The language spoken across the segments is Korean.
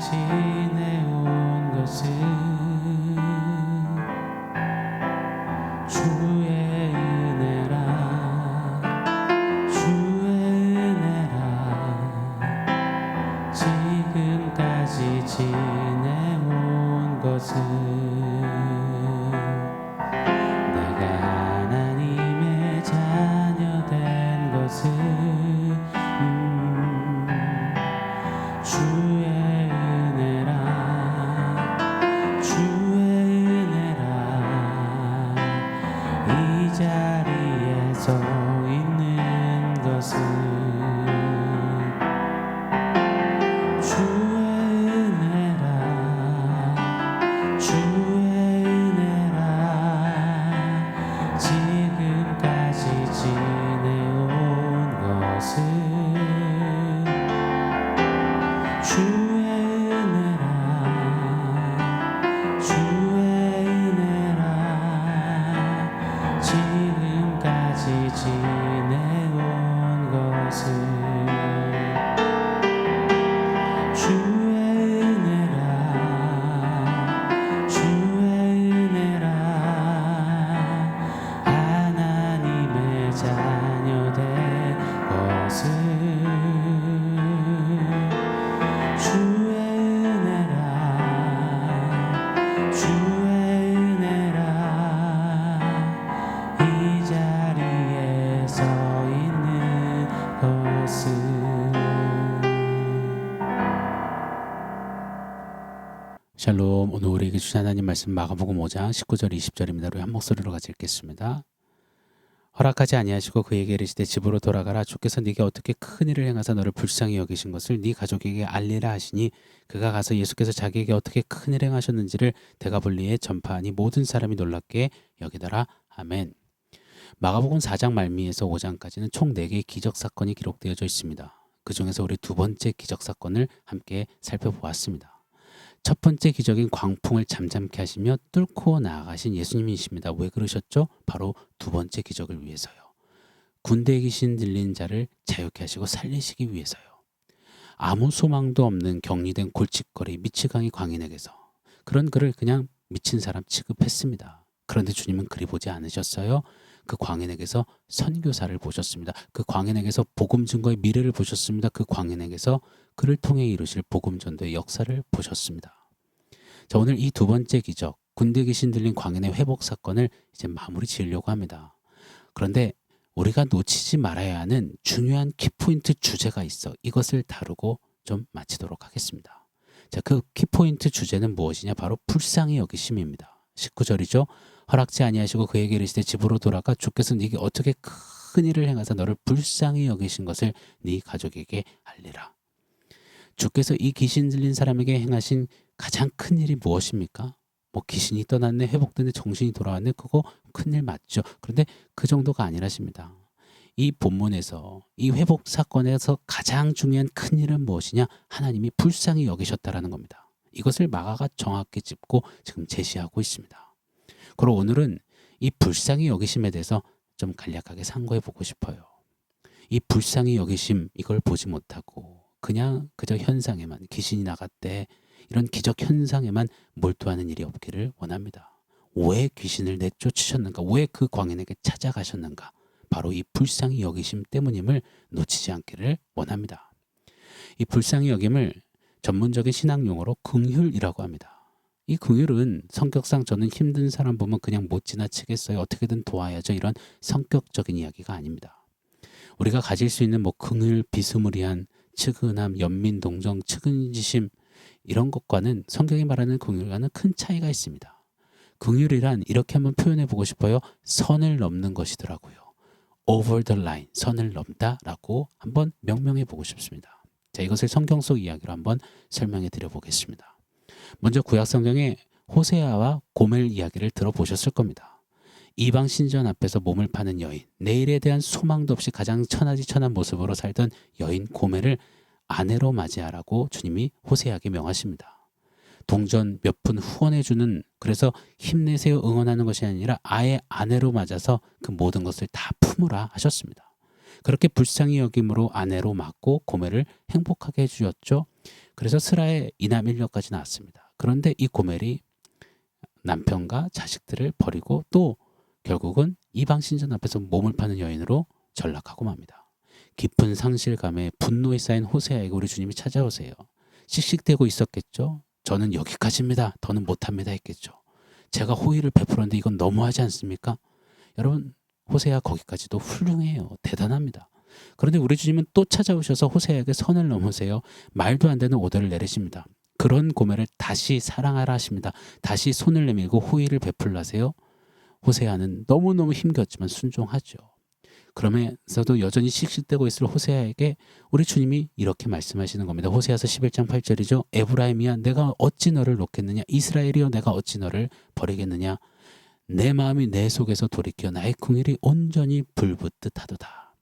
지내온 것은 주의 은혜라 지금까지 지내온 것은 내가 하나님의 자녀 된 것은 주의 은혜라 이 자리에 서 있는 것은 지금까지 지내온 것은 주의 은혜라 지금까지 지내온 것은 하나님의 자녀 된 것은 주의 은혜라 이 자리에 서 있는 것은 샬롬. 오늘 우리에게 주신 하나님 말씀 마가복음 5장 19절 20절입니다. 우리 한 목소리로 같이 읽겠습니다. 허락하지 아니하시고 그에게 이르시되 집으로 돌아가라. 주께서 네게 어떻게 큰 일을 행하사 너를 불쌍히 여기신 것을 네 가족에게 알리라 하시니 그가 가서 예수께서 자기에게 어떻게 큰 일을 행하셨는지를 데가볼리에 전파하니 모든 사람이 놀랍게 여기더라. 아멘. 마가복음 4장 말미에서 5장까지는 총 4개의 기적사건이 기록되어져 있습니다. 그 중에서 우리 두 번째 기적사건을 함께 살펴보았습니다. 첫 번째 기적인 광풍을 잠잠케 하시며 뚫고 나아가신 예수님이십니다. 왜 그러셨죠? 바로 두 번째 기적을 위해서요. 군대에 귀신 들린 자를 자유케 하시고 살리시기 위해서요. 아무 소망도 없는 격리된 골칫거리 미치광이 광인에게서 그런 그를 그냥 미친 사람 취급했습니다. 그런데 주님은 그리 보지 않으셨어요. 그 광인에게서 선교사를 보셨습니다. 그 광인에게서 복음 증거의 미래를 보셨습니다. 그 광인에게서 그를 통해 이루실 복음 전도의 역사를 보셨습니다. 자, 오늘 이 두 번째 기적, 군대 귀신 들린 광인의 회복 사건을 이제 마무리 지으려고 합니다. 그런데 우리가 놓치지 말아야 하는 중요한 키포인트 주제가 있어. 이것을 다루고 좀 마치도록 하겠습니다. 자, 그 키포인트 주제는 무엇이냐? 바로 불쌍히 여기심입니다. 19절이죠. 허락지 아니하시고 그에게 이르시되 집으로 돌아가 주께서 네게 어떻게 큰 일을 행하사 너를 불쌍히 여기신 것을 네 가족에게 알리라. 주께서 이 귀신 들린 사람에게 행하신 가장 큰 일이 무엇입니까? 뭐 귀신이 떠났네, 회복됐네, 정신이 돌아왔네, 그거 큰일 맞죠. 그런데 그 정도가 아니라십니다. 이 본문에서 이 회복 사건에서 가장 중요한 큰 일은 무엇이냐? 하나님이 불쌍히 여기셨다라는 겁니다. 이것을 마가가 정확히 짚고 지금 제시하고 있습니다. 그리고 오늘은 이 불쌍히 여기심에 대해서 좀 간략하게 상고해 보고 싶어요. 이 불쌍히 여기심, 이걸 보지 못하고 그저 현상에만, 귀신이 나갔대, 이런 기적 현상에만 몰두하는 일이 없기를 원합니다. 왜 귀신을 내쫓으셨는가? 왜 그 광인에게 찾아가셨는가? 바로 이 불쌍히 여기심 때문임을 놓치지 않기를 원합니다. 이 불쌍히 여김을 전문적인 신학 용어로 긍휼이라고 합니다. 이 긍휼은 성격상 저는 힘든 사람 보면 그냥 못 지나치겠어요. 어떻게든 도와야죠. 이런 성격적인 이야기가 아닙니다. 우리가 가질 수 있는 긍휼, 비스무리한 측은함, 연민동정, 측은지심 이런 것과는 성경이 말하는 긍휼과는 큰 차이가 있습니다. 긍휼이란 이렇게 한번 표현해 보고 싶어요. 선을 넘는 것이더라고요. over the line, 선을 넘다라고 한번 명명해 보고 싶습니다. 자, 이것을 성경 속 이야기로 한번 설명해 드려 보겠습니다. 먼저 구약 성경에 호세아와 고멜 이야기를 들어보셨을 겁니다. 이방 신전 앞에서 몸을 파는 여인, 내일에 대한 소망도 없이 가장 천하지천한 모습으로 살던 여인 고멜을 아내로 맞이하라고 주님이 호세아에게 명하십니다. 동전 몇 푼 후원해주는, 그래서 힘내세요 응원하는 것이 아니라 아예 아내로 맞아서 그 모든 것을 다 품으라 하셨습니다. 그렇게 불쌍히 여김으로 아내로 맞고 고멜을 행복하게 해주셨죠. 그래서 스라의 이남 1녀까지 나왔습니다. 그런데 이 고멜이 남편과 자식들을 버리고 또 결국은 이방 신전 앞에서 몸을 파는 여인으로 전락하고 맙니다. 깊은 상실감에 분노에 쌓인 호세아에게 우리 주님이 찾아오세요. 씩씩대고 있었겠죠. 저는 여기까지입니다. 더는 못합니다 했겠죠. 제가 호의를 베풀었는데 이건 너무하지 않습니까? 여러분, 호세아 거기까지도 훌륭해요. 대단합니다. 그런데 우리 주님은 또 찾아오셔서 호세아에게 선을 넘으세요. 말도 안 되는 오더를 내리십니다. 그런 고멜을 다시 사랑하라 하십니다. 다시 손을 내밀고 호의를 베풀라세요. 호세아는 너무너무 힘겼지만 순종하죠. 그러면서도 여전히 씩씩대고 있을 호세아에게 우리 주님이 이렇게 말씀하시는 겁니다. 호세아서 11장 8절이죠. 에브라임이야 내가 어찌 너를 놓겠느냐. 이스라엘이여 내가 어찌 너를 버리겠느냐. 내 마음이 내 속에서 돌이켜 나의 궁일이 온전히 불붙듯 하도다.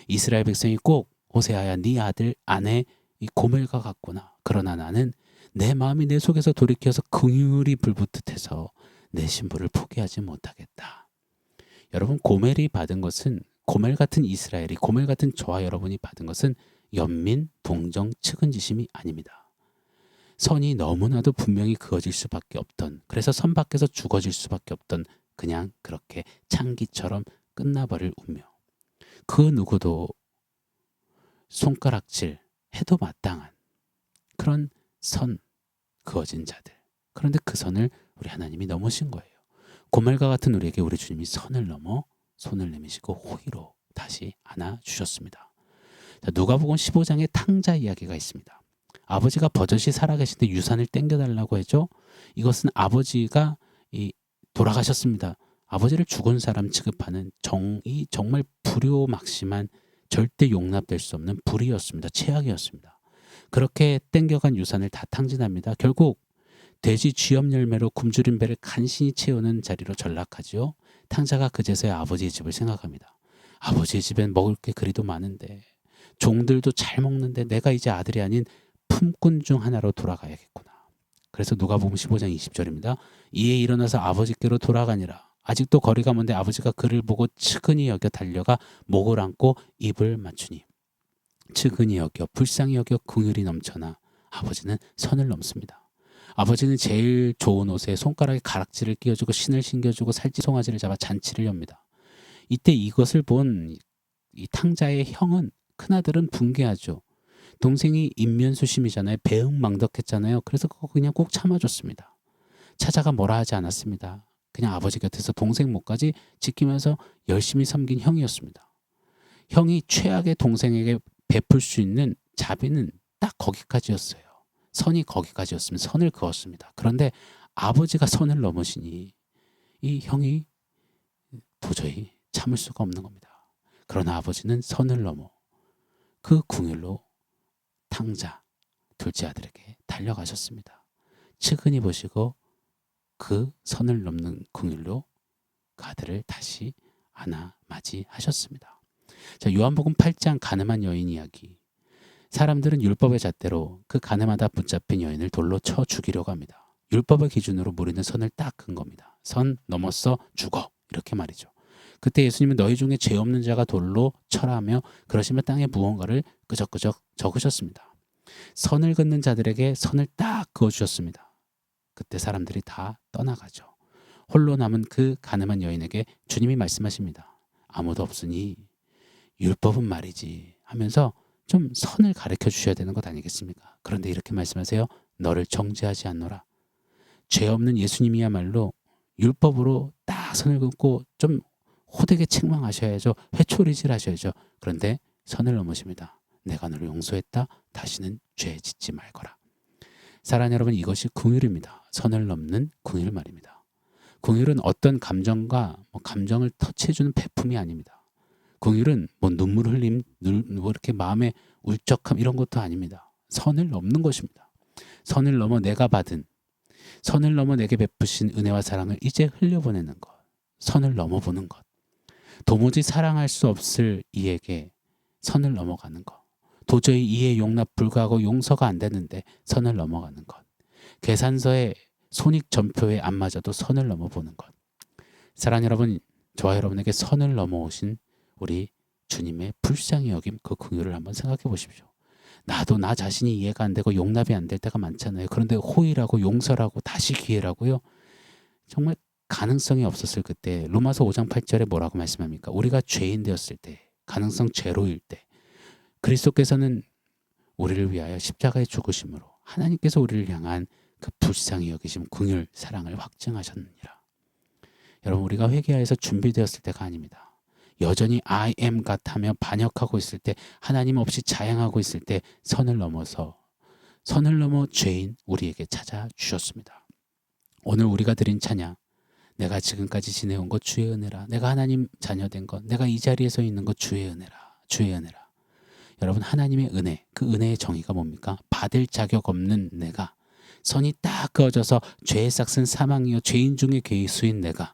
이스라엘 백성이 꼭 호세아야 네 아들 아내 이 고멜과 같구나. 그러나 나는 내 마음이 내 속에서 돌이켜서 긍휼이 불붙듯해서 내 신부를 포기하지 못하겠다. 여러분, 고멜이 받은 것은 고멜 같은 이스라엘이 고멜 같은 저와 여러분이 받은 것은 연민, 동정, 측은지심이 아닙니다. 선이 너무나도 분명히 그어질 수밖에 없던, 그래서 선 밖에서 죽어질 수밖에 없던 그냥 그렇게 창기처럼 끝나버릴 운명. 그 누구도 손가락질 해도 마땅한 그런 선 그어진 자들. 그런데 그 선을 우리 하나님이 넘으신 거예요. 고멜과 같은 우리에게 우리 주님이 선을 넘어 손을 내미시고 호의로 다시 안아주셨습니다. 자, 누가복음 15장에 탕자 이야기가 있습니다. 아버지가 버젓이 살아계신데 유산을 땡겨달라고 했죠. 이것은 아버지가 돌아가셨습니다. 아버지를 죽은 사람 취급하는 정말 불효막심한 절대 용납될 수 없는 불의였습니다. 최악이었습니다. 그렇게 땡겨간 유산을 다 탕진합니다. 결국 돼지 쥐염 열매로 굶주린 배를 간신히 채우는 자리로 전락하지요. 탕자가 그제서야 아버지의 집을 생각합니다. 아버지의 집엔 먹을 게 그리도 많은데 종들도 잘 먹는데 내가 이제 아들이 아닌 품꾼 중 하나로 돌아가야겠구나. 그래서 누가복음 15장 20절입니다. 이에 일어나서 아버지께로 돌아가니라. 아직도 거리가 먼데 아버지가 그를 보고 측은히 여겨 달려가 목을 안고 입을 맞추니 측은히 여겨 불쌍히 여겨 긍휼이 넘쳐나 아버지는 선을 넘습니다. 아버지는 제일 좋은 옷에 손가락에 가락지를 끼워주고 신을 신겨주고 살찌 송아지를 잡아 잔치를 엽니다. 이때 이것을 본 이 탕자의 형은 큰아들은 붕괴하죠. 동생이 인면수심이잖아요. 배응망덕했잖아요. 그래서 그거 그냥 꼭 참아줬습니다. 찾아가 뭐라 하지 않았습니다. 그냥 아버지 곁에서 동생 목까지 지키면서 열심히 섬긴 형이었습니다. 형이 최악의 동생에게 베풀 수 있는 자비는 딱 거기까지였어요. 선이 거기까지였으면 선을 그었습니다. 그런데 아버지가 선을 넘으시니 이 형이 도저히 참을 수가 없는 겁니다. 그러나 아버지는 선을 넘어 그 궁율로 탕자 둘째 아들에게 달려가셨습니다. 측은히 보시고 그 선을 넘는 궁율로 그 아들을 다시 안아 맞이하셨습니다. 자, 요한복음 8장 가늠한 여인 이야기. 사람들은 율법의 잣대로 그 가늠하다 붙잡힌 여인을 돌로 쳐 죽이려고 합니다. 율법의 기준으로 무리는 선을 딱 긋은 겁니다. 선 넘었어 죽어 이렇게 말이죠. 그때 예수님은 너희 중에 죄 없는 자가 돌로 쳐라하며 그러시며 땅에 무언가를 끄적끄적 적으셨습니다. 선을 긋는 자들에게 선을 딱 그어주셨습니다. 그때 사람들이 다 떠나가죠. 홀로 남은 그 가늠한 여인에게 주님이 말씀하십니다. 아무도 없으니 율법은 말이지 하면서 좀 선을 가르쳐 주셔야 되는 것 아니겠습니까? 그런데 이렇게 말씀하세요. 너를 정죄하지 않노라. 죄 없는 예수님이야말로 율법으로 딱 선을 긋고 좀 호되게 책망하셔야죠. 회초리질 하셔야죠. 그런데 선을 넘으십니다. 내가 너를 용서했다. 다시는 죄 짓지 말거라. 사랑하는 여러분, 이것이 긍휼입니다. 선을 넘는 긍휼 말입니다. 긍휼은 어떤 감정과 감정을 터치해주는 베품이 아닙니다. 긍휼은 눈물 흘림, 이렇게 마음의 울적함 이런 것도 아닙니다. 선을 넘는 것입니다. 선을 넘어 내가 받은, 선을 넘어 내게 베푸신 은혜와 사랑을 이제 흘려보내는 것. 선을 넘어보는 것. 도무지 사랑할 수 없을 이에게 선을 넘어가는 것. 도저히 이해 용납 불가하고 용서가 안 되는데 선을 넘어가는 것. 계산서에 손익전표에 안 맞아도 선을 넘어보는 것. 사랑하는 여러분, 저와 여러분에게 선을 넘어오신 우리 주님의 불쌍히 여김 그 긍휼을 한번 생각해 보십시오. 나도 나 자신이 이해가 안 되고 용납이 안 될 때가 많잖아요. 그런데 호의라고 용서라고 다시 기회라고요. 정말 가능성이 없었을 그때 로마서 5장 8절에 뭐라고 말씀합니까? 우리가 죄인 되었을 때, 가능성 제로일 때 그리스도께서는 우리를 위하여 십자가에 죽으심으로 하나님께서 우리를 향한 그 불쌍히 여기심, 긍휼, 사랑을 확증하셨느니라. 여러분, 우리가 회개하여서 준비되었을 때가 아닙니다. 여전히 I am 같으며 반역하고 있을 때, 하나님 없이 자행하고 있을 때 선을 넘어 죄인 우리에게 찾아주셨습니다. 오늘 우리가 드린 찬양, 내가 지금까지 지내온 것 주의 은혜라, 내가 하나님 자녀된 것, 내가 이 자리에 서 있는 것 주의 은혜라, 주의 은혜라. 여러분, 하나님의 은혜, 그 은혜의 정의가 뭡니까? 받을 자격 없는 내가, 선이 딱 그어져서 죄에 싹슨 사망이요 죄인 중에 괴수인 내가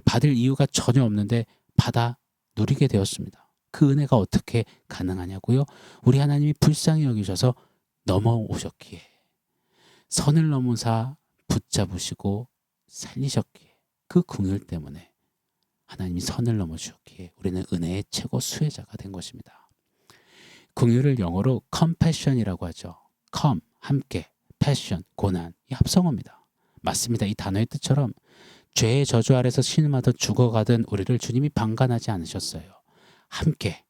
받을 이유가 전혀 없는데 받아 누리게 되었습니다. 그 은혜가 어떻게 가능하냐고요? 우리 하나님이 불쌍히 여기셔서 넘어오셨기에, 선을 넘으사 붙잡으시고 살리셨기에, 그 긍휼 때문에 하나님이 선을 넘어주셨기에 우리는 은혜의 최고 수혜자가 된 것입니다. 긍휼을 영어로 compassion이라고 하죠. come, 함께, passion, 고난, 이 합성어입니다. 맞습니다. 이 단어의 뜻처럼 죄의 저주 아래서 신음하듯 죽어가던 우리를 주님이 방관하지 않으셨어요. 함께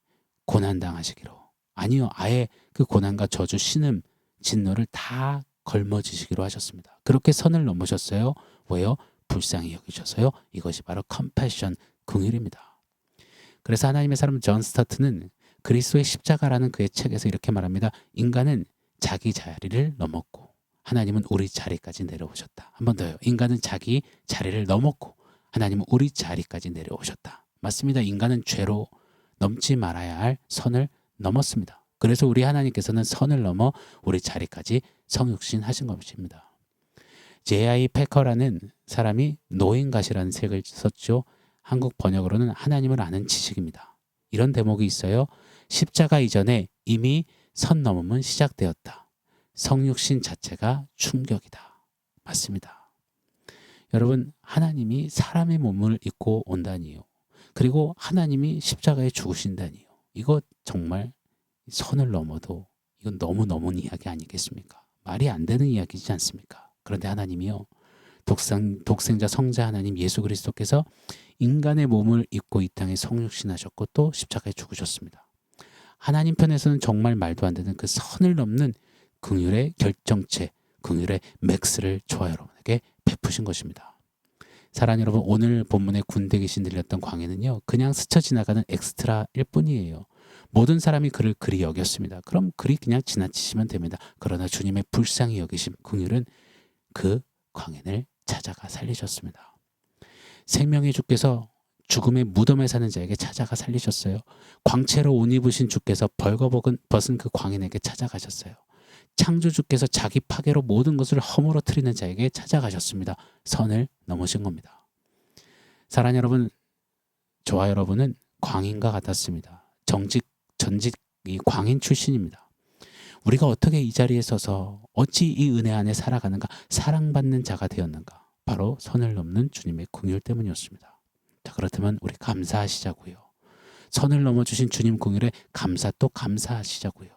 고난당하시기로. 아니요, 아예 그 고난과 저주, 신음, 진노를 다 걸머지시기로 하셨습니다. 그렇게 선을 넘으셨어요. 왜요? 불쌍히 여기셔서요. 이것이 바로 컴패션, 긍휼입니다. 그래서 하나님의 사람 존 스타트는 그리스도의 십자가라는 그의 책에서 이렇게 말합니다. 인간은 자기 자리를 넘었고 하나님은 우리 자리까지 내려오셨다. 한 번 더요. 인간은 자기 자리를 넘었고 하나님은 우리 자리까지 내려오셨다. 맞습니다. 인간은 죄로 넘지 말아야 할 선을 넘었습니다. 그래서 우리 하나님께서는 선을 넘어 우리 자리까지 성육신하신 것입니다. J.I. 패커라는 사람이 노인갓이라는 책을 썼죠. 한국 번역으로는 하나님을 아는 지식입니다. 이런 대목이 있어요. 십자가 이전에 이미 선 넘음은 시작되었다. 성육신 자체가 충격이다. 맞습니다. 여러분, 하나님이 사람의 몸을 입고 온다니요. 그리고 하나님이 십자가에 죽으신다니요. 이거 정말 선을 넘어도 이건 너무 넘은 이야기 아니겠습니까? 말이 안 되는 이야기지 않습니까? 그런데 하나님이요. 독생자 성자 하나님 예수 그리스도께서 인간의 몸을 입고 이 땅에 성육신하셨고 또 십자가에 죽으셨습니다. 하나님 편에서는 정말 말도 안 되는 그 선을 넘는 긍휼의 결정체, 긍휼의 맥스를 저와 여러분에게 베푸신 것입니다. 사랑하는 여러분, 오늘 본문의 군대 귀신 들렸던 광해는요, 그냥 스쳐 지나가는 엑스트라일 뿐이에요. 모든 사람이 그를 그리 여겼습니다. 그럼 그리 그냥 지나치시면 됩니다. 그러나 주님의 불쌍히 여기심 긍휼은 그 광해를 찾아가 살리셨습니다. 생명의 주께서 죽음의 무덤에 사는 자에게 찾아가 살리셨어요. 광채로 옷 입으신 주께서 벌거벗은 그 광인에게 찾아가셨어요. 창조주께서 자기 파괴로 모든 것을 허물어뜨리는 자에게 찾아가셨습니다. 선을 넘으신 겁니다. 사랑하는 여러분, 저와 여러분은 광인과 같았습니다. 전직 이 광인 출신입니다. 우리가 어떻게 이 자리에 서서 어찌 이 은혜 안에 살아가는가, 사랑받는 자가 되었는가? 바로 선을 넘는 주님의 긍휼 때문이었습니다. 자, 그렇다면 우리 감사하시자고요. 선을 넘어주신 주님 긍휼에 감사 또 감사하시자고요.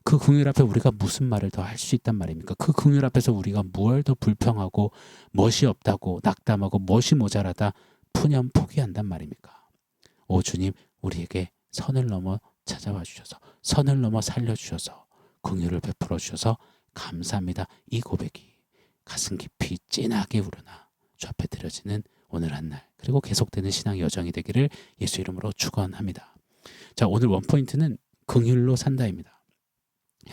그 긍휼 앞에 우리가 무슨 말을 더 할 수 있단 말입니까? 그 긍휼 앞에서 우리가 무얼 더 불평하고 멋이 없다고 낙담하고 멋이 모자라다 푸념 포기한단 말입니까? 오 주님, 우리에게 선을 넘어 찾아와 주셔서, 선을 넘어 살려주셔서, 긍휼을 베풀어 주셔서 감사합니다. 이 고백이 가슴 깊이 찐하게 우러나 주 앞에 드려지는 오늘 한 날, 그리고 계속되는 신앙 여정이 되기를 예수 이름으로 축원합니다. 자, 오늘 원포인트는 긍휼로 산다입니다.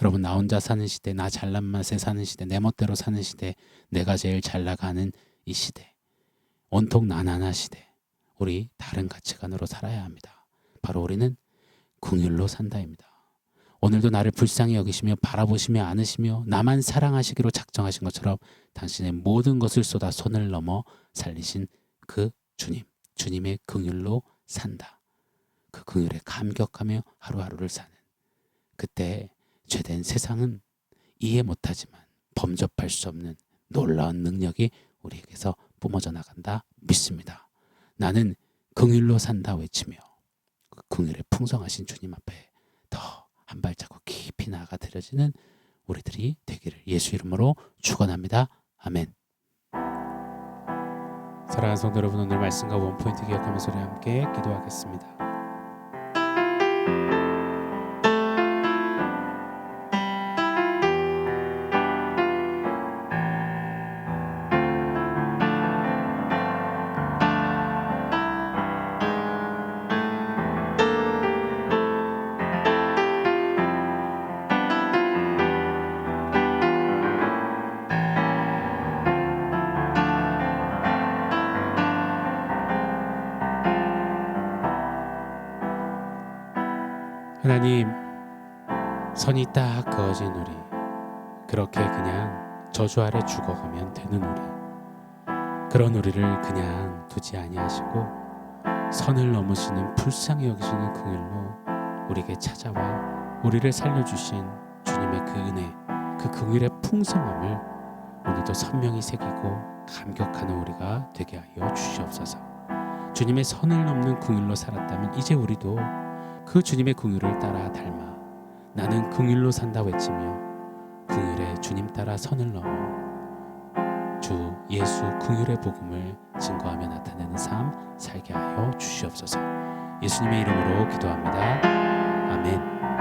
여러분, 나 혼자 사는 시대, 나 잘난 맛에 사는 시대, 내 멋대로 사는 시대, 내가 제일 잘 나가는 이 시대, 온통 나나나 시대, 우리 다른 가치관으로 살아야 합니다. 바로 우리는 긍휼로 산다입니다. 오늘도 나를 불쌍히 여기시며 바라보시며 안으시며 나만 사랑하시기로 작정하신 것처럼 당신의 모든 것을 쏟아 손을 넘어 살리신 그 주님의 긍휼로 산다. 그 긍휼에 감격하며 하루하루를 사는, 그때 죄된 세상은 이해 못하지만 범접할 수 없는 놀라운 능력이 우리에게서 뿜어져 나간다 믿습니다. 나는 긍휼로 산다 외치며 그 긍휼에 풍성하신 주님 앞에 더 한 발자국 깊이 깊이 나아가 드려지는 우리들이 되기를 예수 이름으로 축원합니다. 아멘. 사랑하는 성도 여러분, 오늘 말씀과 원포인트 기억하면서 우리 함께 기도하겠습니다. 하나님, 선이 딱 그어진 우리, 그렇게 그냥 저주 아래 죽어가면 되는 우리, 그런 우리를 그냥 두지 아니하시고 선을 넘으시는 불쌍히 여기시는 그 일로 우리에게 찾아와 우리를 살려주신 주님의 그 은혜, 그 긍휼의 풍성함을 오늘도 선명히 새기고 감격하는 우리가 되게 하여 주시옵소서. 주님의 선을 넘는 긍휼로 살았다면 이제 우리도 그 주님의 긍휼을 따라 닮아 나는 긍휼로 산다 외치며 긍휼의 주님 따라 선을 넘어 주 예수 긍휼의 복음을 증거하며 나타내는 삶 살게 하여 주시옵소서. 예수님의 이름으로 기도합니다. 아멘.